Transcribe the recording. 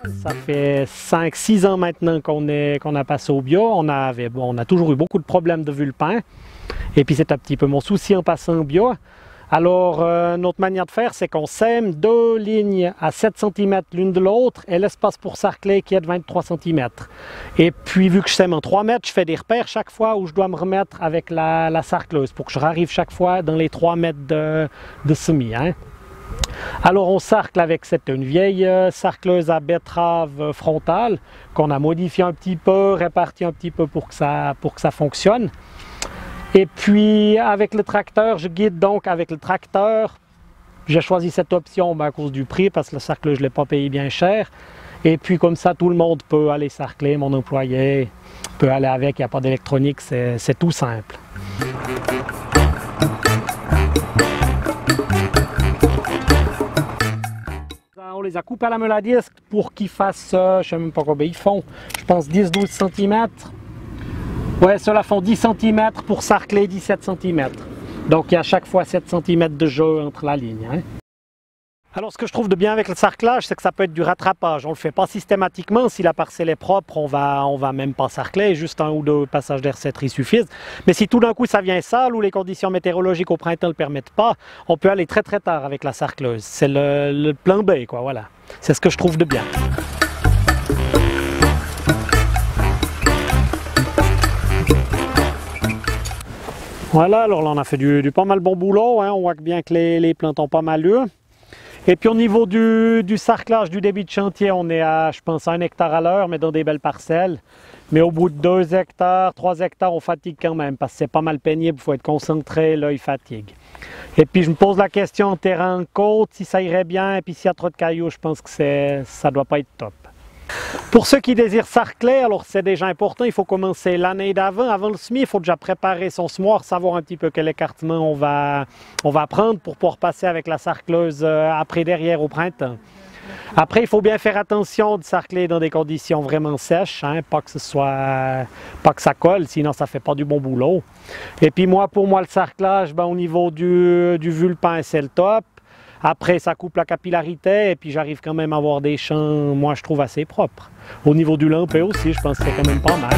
Ça fait 5-6 ans maintenant qu'on a passé au bio. On a toujours eu beaucoup de problèmes de vulpin. Et puis c'est un petit peu mon souci en passant au bio. Alors, notre manière de faire, c'est qu'on sème 2 lignes à 7 cm l'une de l'autre et l'espace pour sarcler qui est de 23 cm. Et puis, vu que je sème en 3 mètres, je fais des repères chaque fois où je dois me remettre avec la sarcleuse pour que je arrive chaque fois dans les 3 mètres de semis. Hein. Alors, on sarcle avec une vieille sarcleuse à betterave frontale qu'on a modifiée un petit peu, répartie un petit peu pour que ça fonctionne. Et puis avec le tracteur, je guide donc avec le tracteur. J'ai choisi cette option à cause du prix parce que le sarcleur je ne l'ai pas payé bien cher. Et puis comme ça, tout le monde peut aller sarcler, mon employé peut aller avec, il n'y a pas d'électronique, c'est tout simple. On les a coupés à la meule à disque pour qu'ils fassent, je ne sais même pas combien ils font, je pense 10-12 cm. Ouais, ceux-là font 10 cm pour sarcler 17 cm. Donc il y a à chaque fois 7 cm de jeu entre la ligne. Hein. Alors ce que je trouve de bien avec le sarclage, c'est que ça peut être du rattrapage. On ne le fait pas systématiquement. Si la parcelle est propre, on va même pas sarcler. Juste 1 ou 2 passages d'air cetri suffisent. Mais si tout d'un coup ça vient sale ou les conditions météorologiques au printemps ne le permettent pas, on peut aller très très tard avec la sarcleuse. C'est le plan B, quoi, voilà. C'est ce que je trouve de bien. Voilà, alors là on a fait du pas mal bon boulot, hein. On voit bien que les plantes ont pas mal lieu. Et puis au niveau du sarclage du débit de chantier, on est à, je pense, 1 hectare à l'heure, mais dans des belles parcelles. Mais au bout de 2 hectares, 3 hectares, on fatigue quand même, parce que c'est pas mal pénible, il faut être concentré, l'œil fatigue. Et puis je me pose la question en terrain côte, si ça irait bien, et puis s'il y a trop de cailloux, je pense que ça doit pas être top. Pour ceux qui désirent sarcler, alors c'est déjà important, il faut commencer l'année d'avant. Avant le semis, il faut déjà préparer son semoir, savoir un petit peu quel écartement on va prendre pour pouvoir passer avec la sarcleuse après derrière au printemps. Après, il faut bien faire attention de sarcler dans des conditions vraiment sèches, hein, pas que ça colle, sinon ça ne fait pas du bon boulot. Et puis pour moi, le sarclage, au niveau du vulpin, c'est le top. Après, ça coupe la capillarité et puis j'arrive quand même à avoir des champs, moi je trouve assez propres. Au niveau du lampé aussi, je pense que c'est quand même pas mal.